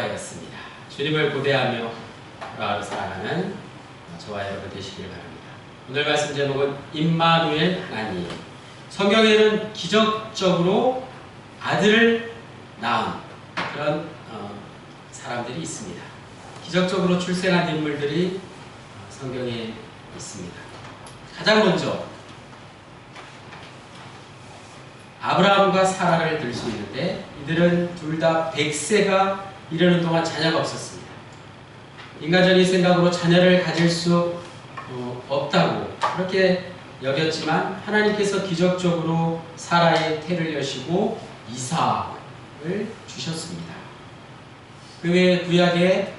돌아가였습니다. 주님을 고대하며 돌아가며 살아가는 저와 여러분 되시길 바랍니다. 오늘 말씀 제목은 임마누엘 하나님. 성경에는 기적적으로 아들을 낳은 그런 사람들이 있습니다. 기적적으로 출생한 인물들이 성경에 있습니다. 가장 먼저 아브라함과 사라를 들 수 있는데 이들은 둘 다 100세가 이르는 동안 자녀가 없었습니다. 인간적인 생각으로 자녀를 가질 수 없다고 그렇게 여겼지만 하나님께서 기적적으로 사라의 태를 여시고 이삭을 주셨습니다. 그 외에 구약에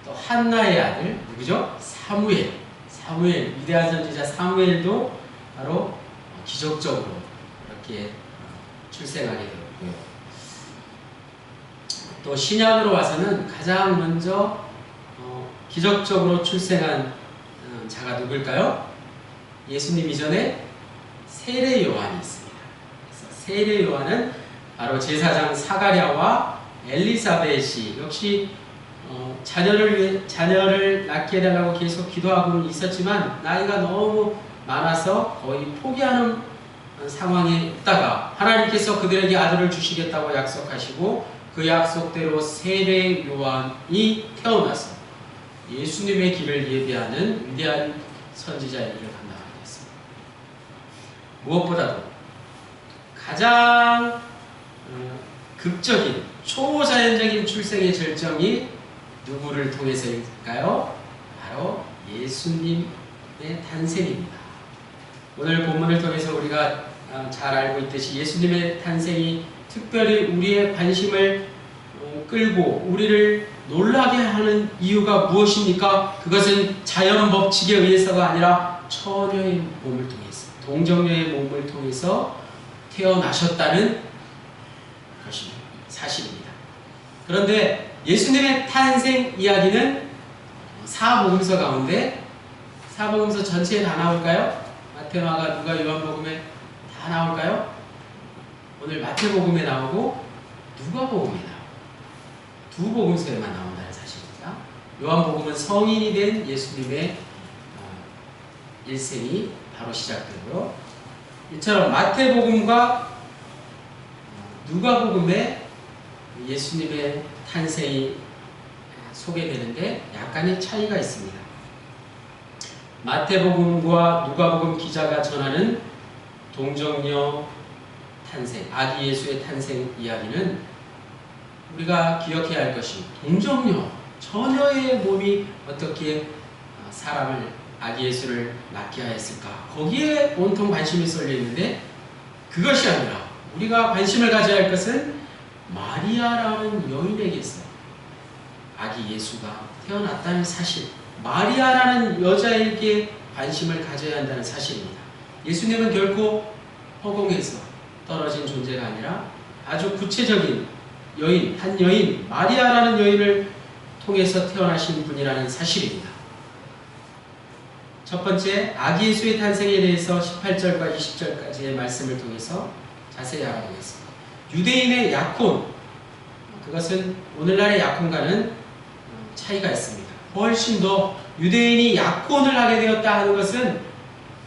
또 한나의 아들 누구죠? 사무엘 위대한 선지자 사무엘도 바로 기적적으로 이렇게 출생하게 되었고요. 또 신약으로 와서는 가장 먼저 기적적으로 출생한 자가 누굴까요? 예수님 이전에 세례 요한이 있습니다. 그래서 세례 요한은 바로 제사장 사가랴와 엘리사벳이 역시 자녀를 낳게 해달라고 계속 기도하고는 있었지만 나이가 너무 많아서 거의 포기하는 상황에 있다가 하나님께서 그들에게 아들을 주시겠다고 약속하시고 그 약속대로 세례 요한이 태어나서 예수님의 길을 예비하는 위대한 선지자의 일을 감당하게 됐습니다. 무엇보다도 가장 극적인 초자연적인 출생의 절정이 누구를 통해서일까요? 바로 예수님의 탄생입니다. 오늘 본문을 통해서 우리가 잘 알고 있듯이 예수님의 탄생이 특별히 우리의 관심을 끌고 우리를 놀라게 하는 이유가 무엇입니까? 그것은 자연 법칙에 의해서가 아니라 처녀의 몸을 통해서, 동정녀의 몸을 통해서 태어나셨다는 것이 사실입니다. 그런데 예수님의 탄생 이야기는 사복음서 가운데 사복음서 전체에 다 나올까요? 마태마가 누가 요한복음에 다 나올까요? 오늘 마태복음에 나오고 누가복음에 나오고 두 복음서에만 나온다는 사실입니다. 요한복음은 성인이 된 예수님의 일생이 바로 시작되고요. 이처럼 마태복음과 누가복음에 예수님의 탄생이 소개되는데 약간의 차이가 있습니다. 마태복음과 누가복음 기자가 전하는 동정녀 탄생, 아기 예수의 탄생 이야기는 우리가 기억해야 할 것이 동정녀, 처녀의 몸이 어떻게 사람을, 아기 예수를 낳게 하였을까? 거기에 온통 관심이 쏠려 있는데 그것이 아니라 우리가 관심을 가져야 할 것은 마리아라는 여인에게서 아기 예수가 태어났다는 사실, 마리아라는 여자에게 관심을 가져야 한다는 사실입니다. 예수님은 결코 허공에서 떨어진 존재가 아니라 아주 구체적인 여인, 한 여인, 마리아라는 여인을 통해서 태어나신 분이라는 사실입니다. 첫 번째, 아기 예수의 탄생에 대해서 18절과 20절까지의 말씀을 통해서 자세히 알아보겠습니다. 유대인의 약혼, 그것은 오늘날의 약혼과는 차이가 있습니다. 훨씬 더 유대인이 약혼을 하게 되었다 하는 것은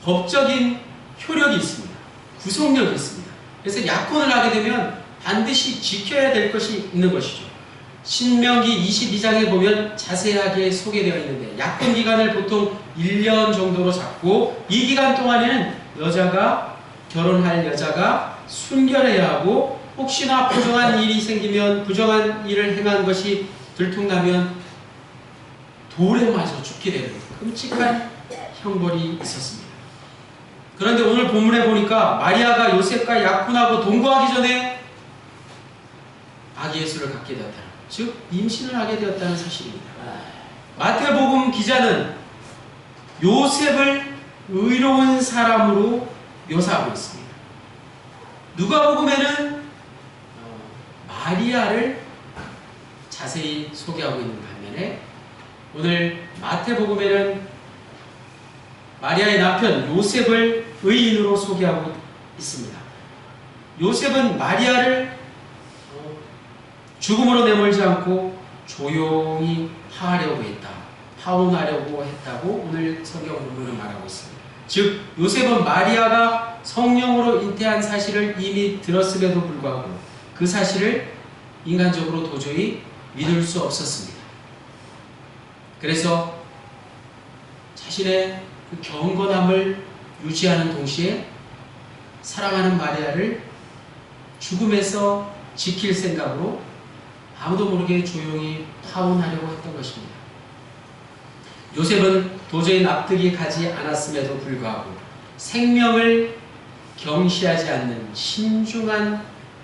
법적인 효력이 있습니다. 구속력이 있습니다. 그래서 약혼을 하게 되면 반드시 지켜야 될 것이 있는 것이죠. 신명기 22장에 보면 자세하게 소개되어 있는데 약혼 기간을 보통 1년 정도로 잡고 이 기간 동안에는 결혼할 여자가 순결해야 하고 혹시나 부정한 일이 생기면 부정한 일을 행한 것이 들통나면 돌에 맞아 죽게 되는 끔찍한 형벌이 있었습니다. 그런데 오늘 본문에 보니까 마리아가 요셉과 약혼하고 동거하기 전에 아기 예수를 갖게 되었다. 즉 임신을 하게 되었다는 사실입니다. 마태복음 기자는 요셉을 의로운 사람으로 묘사하고 있습니다. 누가복음에는 마리아를 자세히 소개하고 있는 반면에 오늘 마태복음에는 마리아의 남편 요셉을 의인으로 소개하고 있습니다. 요셉은 마리아를 죽음으로 내몰지 않고 조용히 파하려고 했다. 파혼하려고 했다고 오늘 성경 본문은 말하고 있습니다. 즉 요셉은 마리아가 성령으로 잉태한 사실을 이미 들었음에도 불구하고 그 사실을 인간적으로 도저히 믿을 수 없었습니다. 그래서 자신의 그 경건함을 유지하는 동시에 사랑하는 마리아를 죽음에서 지킬 생각으로 아무도 모르게 조용히 파혼하려고 했던 것입니다. 요셉은 도저히 납득이 가지 않았음에도 불구하고 생명을 경시하지 않는 신중한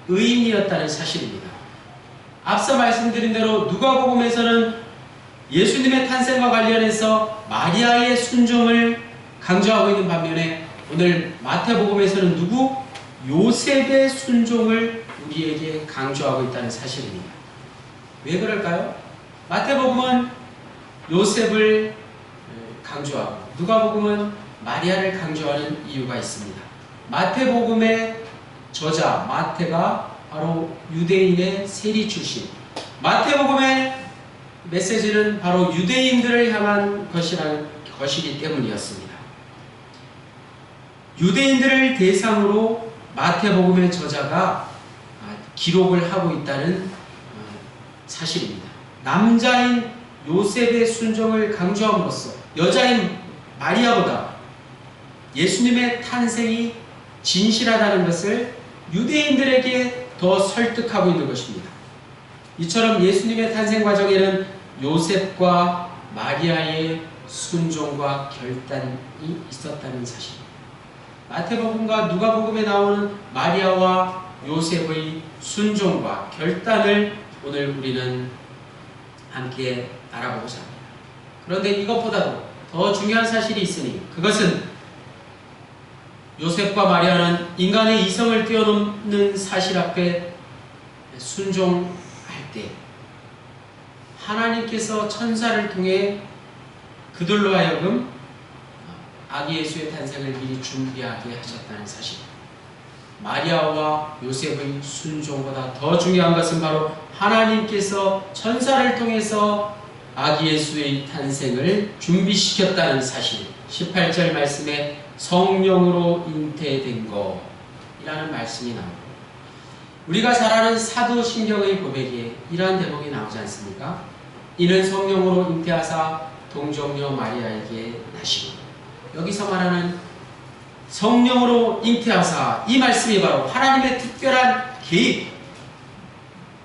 의인이었다는 사실입니다. 앞서 말씀드린 대로 누가복음에서는 예수님의 탄생과 관련해서 마리아의 순종을 강조하고 있는 반면에 오늘 마태복음에서는 누구? 요셉의 순종을 우리에게 강조하고 있다는 사실입니다. 왜 그럴까요? 마태복음은 요셉을 강조하고 누가복음은 마리아를 강조하는 이유가 있습니다. 마태복음의 저자 마태가 바로 유대인의 세리 출신, 마태복음의 메시지는 바로 유대인들을 향한 것이기 때문이었습니다. 유대인들을 대상으로 마태복음의 저자가 기록을 하고 있다는 사실입니다. 남자인 요셉의 순종을 강조함으로써 여자인 마리아보다 예수님의 탄생이 진실하다는 것을 유대인들에게 더 설득하고 있는 것입니다. 이처럼 예수님의 탄생 과정에는 요셉과 마리아의 순종과 결단이 있었다는 사실입니다. 마태복음과 누가복음에 나오는 마리아와 요셉의 순종과 결단을 오늘 우리는 함께 알아보고자 합니다. 그런데 이것보다도 더 중요한 사실이 있으니 그것은 요셉과 마리아는 인간의 이성을 뛰어넘는 사실 앞에 순종할 때 하나님께서 천사를 통해 그들로 하여금 아기 예수의 탄생을 미리 준비하게 하셨다는 사실. 마리아와 요셉의 순종보다 더 중요한 것은 바로 하나님께서 천사를 통해서 아기 예수의 탄생을 준비시켰다는 사실. 18절 말씀에 성령으로 잉태된 것이라는 말씀이 나옵니다. 우리가 잘 아는 사도신경의 고백에 이러한 대목이 나오지 않습니까? 이는 성령으로 잉태하사 동정녀 마리아에게 나시고, 여기서 말하는 성령으로 잉태하사, 이 말씀이 바로 하나님의 특별한 개입,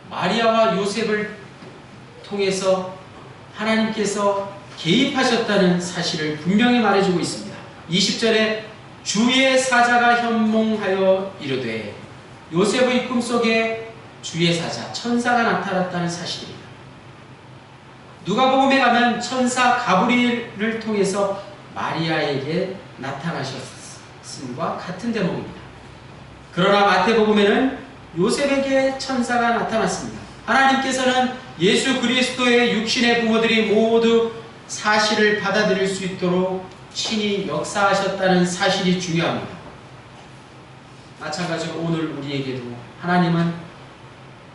마리아와 요셉을 통해서 하나님께서 개입하셨다는 사실을 분명히 말해주고 있습니다. 20절에 주의 사자가 현몽하여 이르되, 요셉의 꿈속에 주의 사자, 천사가 나타났다는 사실입니다. 누가복음에 가면 천사 가브리엘을 통해서 마리아에게 나타나셨음과 같은 대목입니다. 그러나 마태복음에는 요셉에게 천사가 나타났습니다. 하나님께서는 예수 그리스도의 육신의 부모들이 모두 사실을 받아들일 수 있도록 친히 역사하셨다는 사실이 중요합니다. 마찬가지로 오늘 우리에게도 하나님은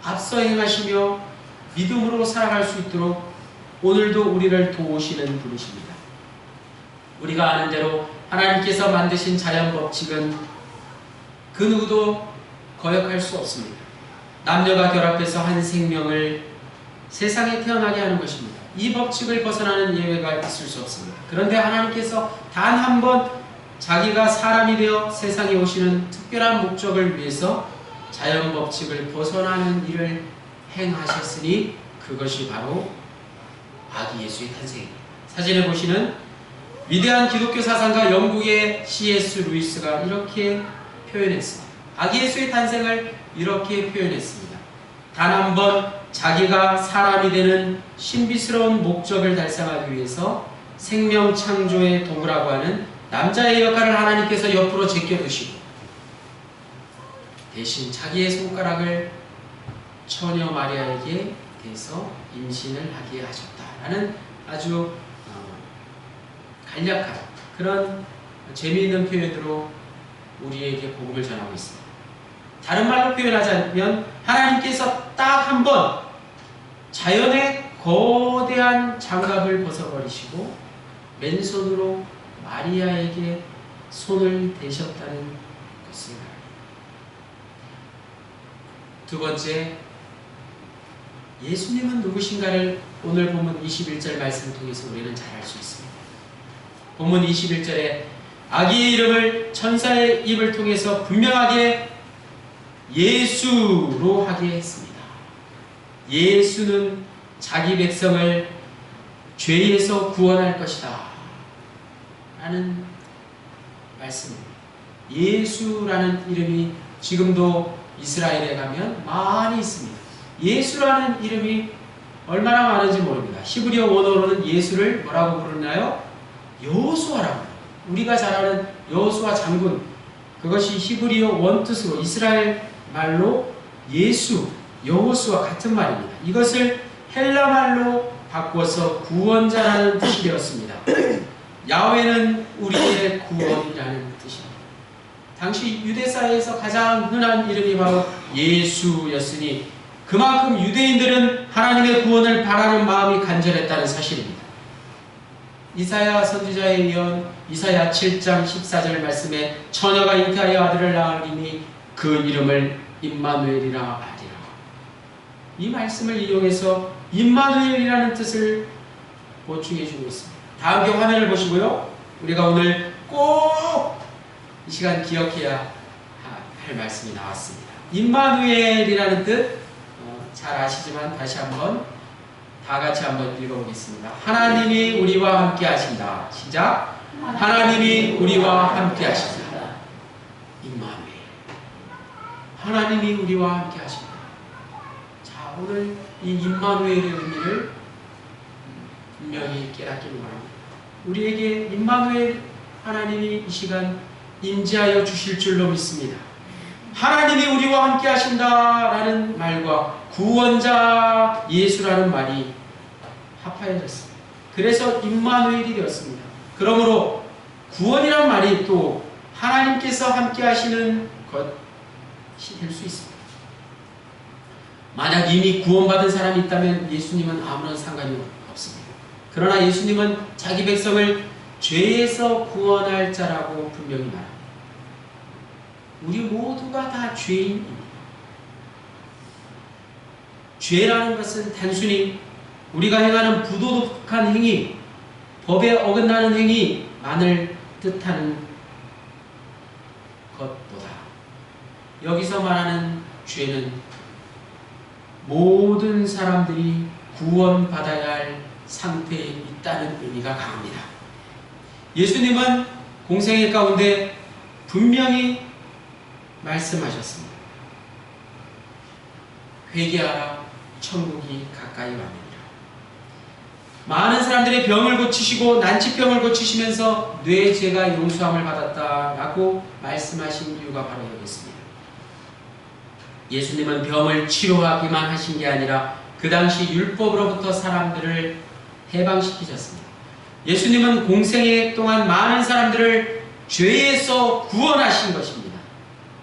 앞서 행하시며 믿음으로 살아갈 수 있도록 오늘도 우리를 도우시는 분이십니다. 우리가 아는 대로 하나님께서 만드신 자연 법칙은 그 누구도 거역할 수 없습니다. 남녀가 결합해서 한 생명을 세상에 태어나게 하는 것입니다. 이 법칙을 벗어나는 예외가 있을 수 없습니다. 그런데 하나님께서 단 한 번 자기가 사람이 되어 세상에 오시는 특별한 목적을 위해서 자연 법칙을 벗어나는 일을 행하셨으니 그것이 바로 아기 예수의 탄생입니다. 사진에 보시는 위대한 기독교 사상가 영국의 C.S. 루이스가 이렇게 표현했습니다. 아기 예수의 탄생을 이렇게 표현했습니다. 단 한 번 자기가 사람이 되는 신비스러운 목적을 달성하기 위해서 생명 창조의 도구라고 하는 남자의 역할을 하나님께서 옆으로 제껴두시고 대신 자기의 손가락을 처녀 마리아에게 대서 임신을 하게 하셨다라는 아주 간략한 그런 재미있는 표현으로 우리에게 복음을 전하고 있습니다. 다른 말로 표현하자면 하나님께서 딱 한 번 자연의 거대한 장갑을 벗어버리시고 맨손으로 마리아에게 손을 대셨다는 것을 알아요. 두 번째, 예수님은 누구신가를 오늘 본문 21절 말씀을 통해서 우리는 잘 알 수 있습니다. 본문 21절에 아기의 이름을 천사의 입을 통해서 분명하게 예수로 하게 했습니다. 예수는 자기 백성을 죄에서 구원할 것이다 라는 말씀입니다. 예수라는 이름이 지금도 이스라엘에 가면 많이 있습니다. 예수라는 이름이 얼마나 많은지 모릅니다. 히브리어 원어로는 예수를 뭐라고 부르나요? 여호수아라고. 우리가 잘 아는 여호수아 장군, 그것이 히브리어 원뜻으로 이스라엘 말로 예수, 여호수아 같은 말입니다. 이것을 헬라 말로 바꿔서 구원자라는 뜻이 되었습니다. 야훼는 우리의 구원이라는 뜻입니다. 당시 유대 사회에서 가장 흔한 이름이 바로 예수였으니 그만큼 유대인들은 하나님의 구원을 바라는 마음이 간절했다는 사실입니다. 이사야 선지자의 예언 이사야 7장 14절 말씀에 처녀가 잉태하여 아들을 낳으리니 그 이름을 임마누엘이라 하리라. 이 말씀을 이용해서 임마누엘이라는 뜻을 보충해 주고 있습니다. 다음 경 화면을 보시고요. 우리가 오늘 꼭 이 시간 기억해야 할 말씀이 나왔습니다. 임마누엘이라는 뜻 잘 아시지만 다시 한번 다 같이 한번 읽어보겠습니다. 하나님이 우리와 함께 하신다. 시작. 하나님이 우리와 함께 하신다. 임마누엘. 하나님이 우리와 함께 하신다. 자, 오늘 이 임마누엘의 의미를 분명히 깨닫기를 바랍니다. 우리에게 임마누엘 하나님이 이 시간 임재하여 주실 줄로 믿습니다. 하나님이 우리와 함께 하신다라는 말과 구원자 예수라는 말이 합하여졌습니다. 그래서 임마누엘이 되었습니다. 그러므로 구원이란 말이 또 하나님께서 함께 하시는 것이 될 수 있습니다. 만약 이미 구원받은 사람이 있다면 예수님은 아무런 상관이 없습니다. 그러나 예수님은 자기 백성을 죄에서 구원할 자라고 분명히 말합니다. 우리 모두가 다 죄인입니다. 죄라는 것은 단순히 우리가 행하는 부도덕한 행위, 법에 어긋나는 행위만을 뜻하는 것보다 여기서 말하는 죄는 모든 사람들이 구원받아야 할 상태에 있다는 의미가 강합니다. 예수님은 공생애 가운데 분명히 말씀하셨습니다. 회개하라, 천국이 가까이 왔느니라. 많은 사람들의 병을 고치시고 난치병을 고치시면서 뇌 죄가 용서함을 받았다라고 말씀하신 이유가 바로 여기 있습니다. 예수님은 병을 치료하기만 하신 게 아니라 그 당시 율법으로부터 사람들을 해방시키셨습니다. 예수님은 공생애 동안 많은 사람들을 죄에서 구원하신 것입니다.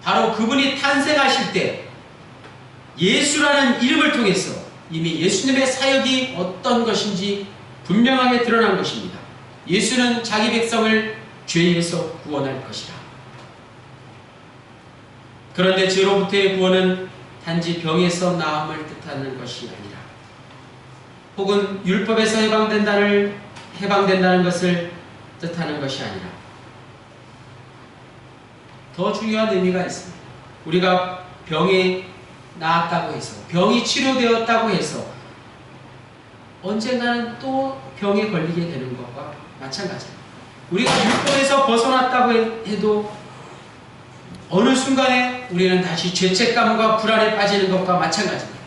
바로 그분이 탄생하실 때 예수라는 이름을 통해서 이미 예수님의 사역이 어떤 것인지 분명하게 드러난 것입니다. 예수는 자기 백성을 죄에서 구원할 것이다. 그런데 죄로부터의 구원은 단지 병에서 나음을 뜻하는 것이 아니라 혹은 율법에서 해방된다는 것을 뜻하는 것이 아니라 더 중요한 의미가 있습니다. 우리가 병에 나았다고 해서 병이 치료되었다고 해서 언젠가는 또 병에 걸리게 되는 것과 마찬가지입니다. 우리가 율법에서 벗어났다고 해도 어느 순간에 우리는 다시 죄책감과 불안에 빠지는 것과 마찬가지입니다.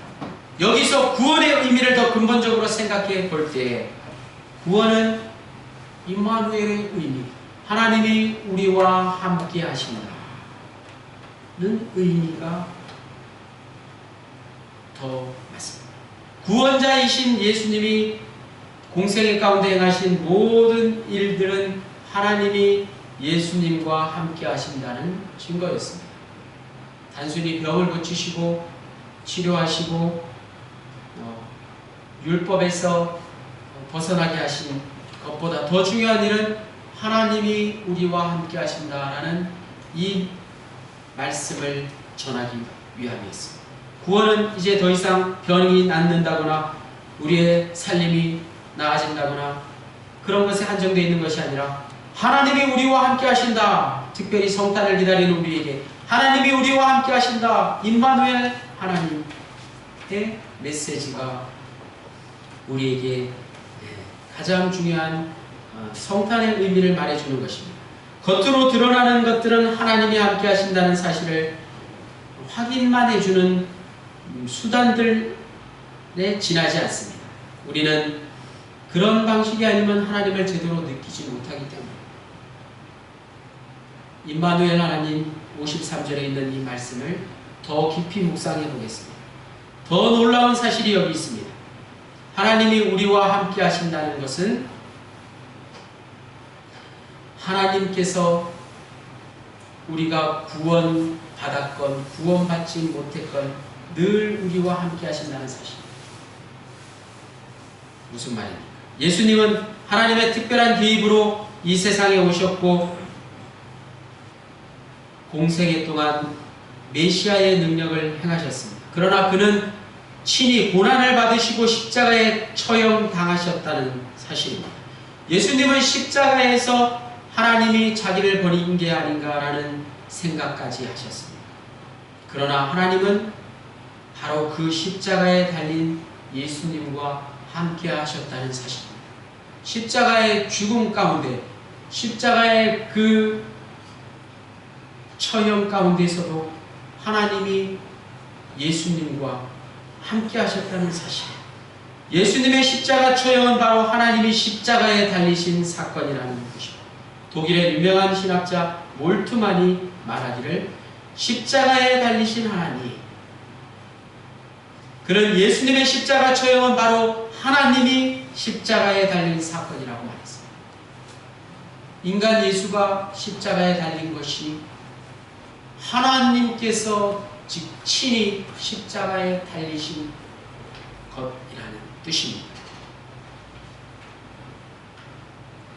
여기서 구원의 의미를 더 근본적으로 생각해 볼 때 구원은 임마누엘의 의미, 하나님이 우리와 함께 하신다는 의미가 더 맞습니다. 구원자이신 예수님이 공생애 가운데 행하신 모든 일들은 하나님이 예수님과 함께 하신다는 증거였습니다. 단순히 병을 고치시고 치료하시고 율법에서 벗어나게 하신 것보다 더 중요한 일은 하나님이 우리와 함께 하신다라는 이 말씀을 전하기 위함이었습니다. 구원은 이제 더 이상 병이 낫는다거나 우리의 살림이 나아진다거나 그런 것에 한정되어 있는 것이 아니라 하나님이 우리와 함께 하신다. 특별히 성탄을 기다리는 우리에게 하나님이 우리와 함께 하신다. 임마누엘 하나님의 메시지가 우리에게 가장 중요한 성탄의 의미를 말해주는 것입니다. 겉으로 드러나는 것들은 하나님이 함께 하신다는 사실을 확인만 해주는 수단들에 지나지 않습니다. 우리는 그런 방식이 아니면 하나님을 제대로 느끼지 못하기 때문에 임마누엘 하나님 53절에 있는 이 말씀을 더 깊이 묵상해 보겠습니다. 더 놀라운 사실이 여기 있습니다. 하나님이 우리와 함께 하신다는 것은 하나님께서 우리가 구원받았건 구원받지 못했건 늘 우리와 함께 하신다는 사실입니다. 무슨 말입니까? 예수님은 하나님의 특별한 개입으로 이 세상에 오셨고 공생애 동안 메시아의 능력을 행하셨습니다. 그러나 그는 친히 고난을 받으시고 십자가에 처형당하셨다는 사실입니다. 예수님은 십자가에서 하나님이 자기를 버린 게 아닌가라는 생각까지 하셨습니다. 그러나 하나님은 바로 그 십자가에 달린 예수님과 함께 하셨다는 사실입니다. 십자가의 죽음 가운데, 십자가의 그 처형 가운데서도 하나님이 예수님과 함께 하셨다는 사실. 예수님의 십자가 처형은 바로 하나님이 십자가에 달리신 사건이라는 것입니다. 독일의 유명한 신학자 몰트만이 말하기를 십자가에 달리신 하나님, 그런 예수님의 십자가 처형은 바로 하나님이 십자가에 달린 사건이라고 말했습니다. 인간 예수가 십자가에 달린 것이 하나님께서 친히 십자가에 달리신 것이라는 뜻입니다.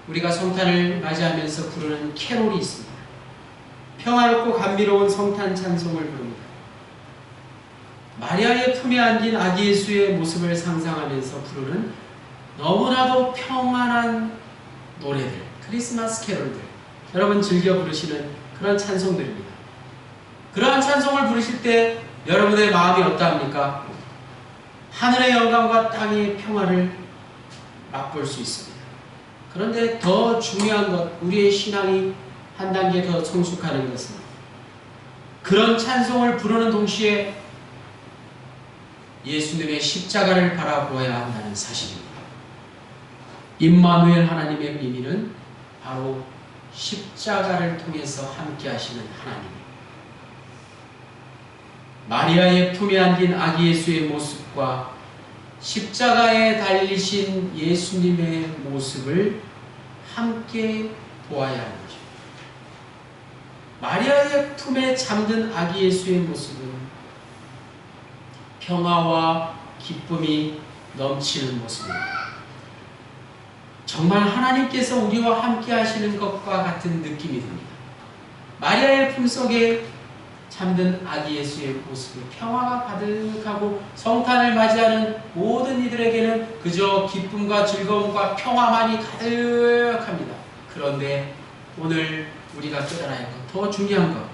우리가 성탄을 맞이하면서 부르는 캐롤이 있습니다. 평화롭고 감미로운 성탄 찬송을 부릅니다. 마리아의 품에 안긴 아기 예수의 모습을 상상하면서 부르는 너무나도 평안한 노래들, 크리스마스 캐롤들, 여러분 즐겨 부르시는 그런 찬송들입니다. 그러한 찬송을 부르실 때 여러분의 마음이 어떠합니까? 하늘의 영광과 땅의 평화를 맛볼 수 있습니다. 그런데 더 중요한 것, 우리의 신앙이 한 단계 더 성숙하는 것은 그런 찬송을 부르는 동시에 예수님의 십자가를 바라보아야 한다는 사실입니다. 임마누엘 하나님의 의미는 바로 십자가를 통해서 함께 하시는 하나님. 마리아의 품에 안긴 아기 예수의 모습과 십자가에 달리신 예수님의 모습을 함께 보아야 하는 것입니다. 마리아의 품에 잠든 아기 예수의 모습은 평화와 기쁨이 넘치는 모습입니다. 정말 하나님께서 우리와 함께 하시는 것과 같은 느낌이 듭니다. 마리아의 품속에 잠든 아기 예수의 모습은 평화가 가득하고 성탄을 맞이하는 모든 이들에게는 그저 기쁨과 즐거움과 평화만이 가득합니다. 그런데 오늘 우리가 깨달아야 할 것, 더 중요한 것,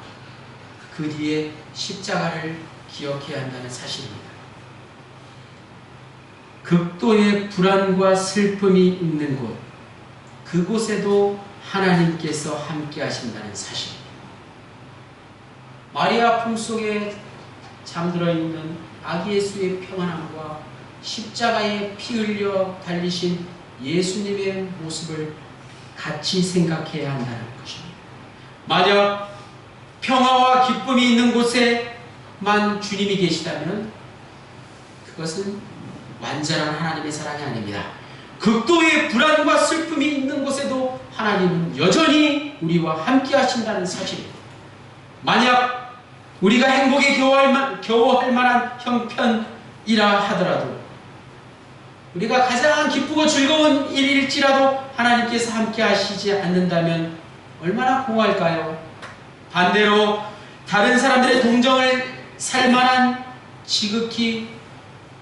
그 뒤에 십자가를 기억해야 한다는 사실입니다. 극도의 불안과 슬픔이 있는 곳, 그곳에도 하나님께서 함께 하신다는 사실입니다. 마리아 품속에 잠들어 있는 아기 예수의 평안함과 십자가에 피 흘려 달리신 예수님의 모습을 같이 생각해야 한다는 것입니다. 만약 평화와 기쁨이 있는 곳에만 주님이 계시다면 그것은 완전한 하나님의 사랑이 아닙니다. 극도의 불안과 슬픔이 있는 곳에도 하나님은 여전히 우리와 함께 하신다는 사실입니다. 만약 우리가 행복에 겨워할 만한 형편이라 하더라도 우리가 가장 기쁘고 즐거운 일일지라도 하나님께서 함께 하시지 않는다면 얼마나 공허할까요? 반대로 다른 사람들의 동정을 살 만한 지극히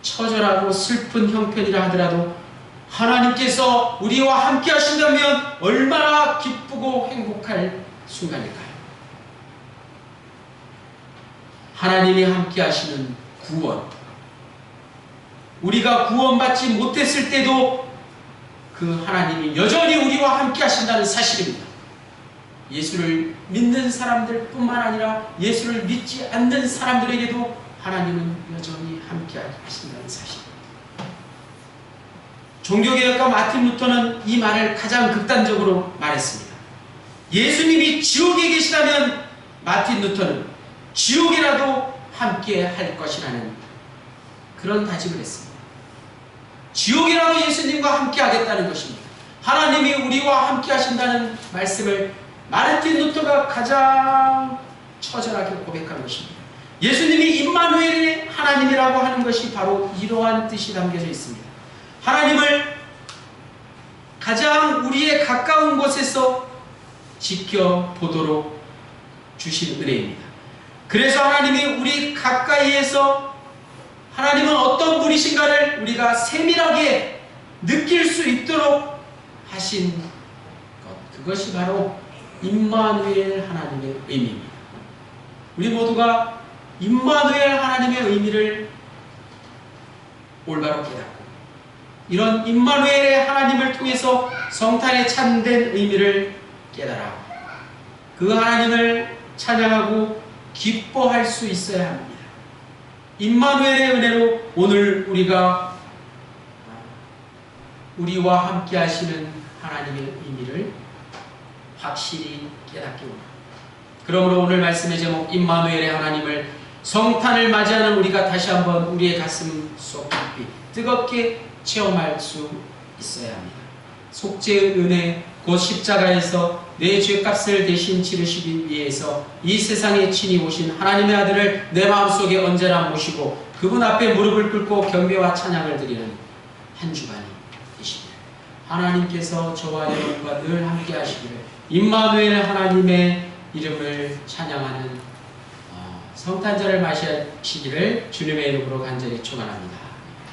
처절하고 슬픈 형편이라 하더라도 하나님께서 우리와 함께 하신다면 얼마나 기쁘고 행복할 순간일까요? 하나님이 함께 하시는 구원, 우리가 구원받지 못했을 때도 그 하나님이 여전히 우리와 함께 하신다는 사실입니다. 예수를 믿는 사람들 뿐만 아니라 예수를 믿지 않는 사람들에게도 하나님은 여전히 함께 하신다는 사실입니다. 종교개혁가 마틴 루터는 이 말을 가장 극단적으로 말했습니다. 예수님이 지옥에 계시다면 마틴 루터는 지옥이라도 함께 할 것이라는 그런 다짐을 했습니다. 지옥이라도 예수님과 함께 하겠다는 것입니다. 하나님이 우리와 함께 하신다는 말씀을 마르틴 루터가 가장 처절하게 고백한 것입니다. 예수님이 임마누엘의 하나님이라고 하는 것이 바로 이러한 뜻이 담겨져 있습니다. 하나님을 가장 우리의 가까운 곳에서 지켜보도록 주신 은혜입니다. 그래서 하나님이 우리 가까이에서 하나님은 어떤 분이신가를 우리가 세밀하게 느낄 수 있도록 하신 것, 그것이 바로 임마누엘 하나님의 의미입니다. 우리 모두가 임마누엘 하나님의 의미를 올바로 깨닫고 이런 임마누엘의 하나님을 통해서 성탄의 참된 의미를 깨달아 그 하나님을 찬양하고 기뻐할 수 있어야 합니다. 임마누엘의 은혜로 오늘 우리가 우리와 함께 하시는 하나님의 의미를 확실히 깨닫기 원합니다. 그러므로 오늘 말씀의 제목 임마누엘의 하나님을 성탄을 맞이하는 우리가 다시 한번 우리의 가슴 속 깊이 뜨겁게 체험할 수 있어야 합니다. 속죄의 은혜 곧 십자가에서 내 죄값을 대신 치르시기 위해서 이 세상에 친히 오신 하나님의 아들을 내 마음속에 언제나 모시고 그분 앞에 무릎을 꿇고 경배와 찬양을 드리는 한 주간이 되시기를 하나님께서 저와 여러분과 늘 함께 하시기를 임마누엘 하나님의 이름을 찬양하는 성탄절을 맞이하시기를 주님의 이름으로 간절히 축원합니다.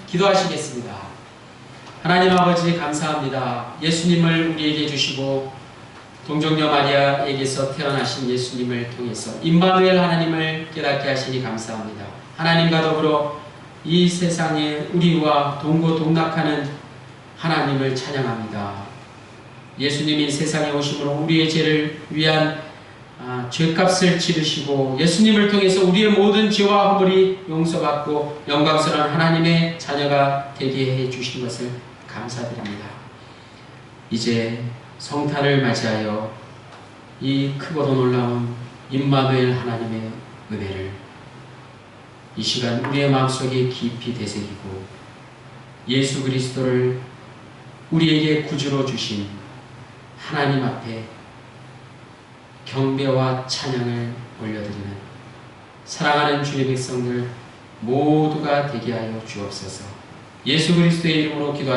기도하시겠습니다. 하나님 아버지 감사합니다. 예수님을 우리에게 주시고 동정녀 마리아에게서 태어나신 예수님을 통해서 임마누엘 하나님을 깨닫게 하시니 감사합니다. 하나님과 더불어 이 세상에 우리와 동고동락하는 하나님을 찬양합니다. 예수님이 세상에 오심으로 우리의 죄를 위한 죄값을 치르시고 예수님을 통해서 우리의 모든 죄와 허물이 용서받고 영광스러운 하나님의 자녀가 되게 해주신 것을 감사드립니다. 이제 성탄을 맞이하여 이 크고도 놀라운 임마누엘 하나님의 은혜를 이 시간 우리의 마음속에 깊이 되새기고 예수 그리스도를 우리에게 구주로 주신 하나님 앞에 경배와 찬양을 올려드리는 사랑하는 주의 백성들 모두가 되게 하여 주옵소서. 예수 그리스도의 이름으로 기도합니다.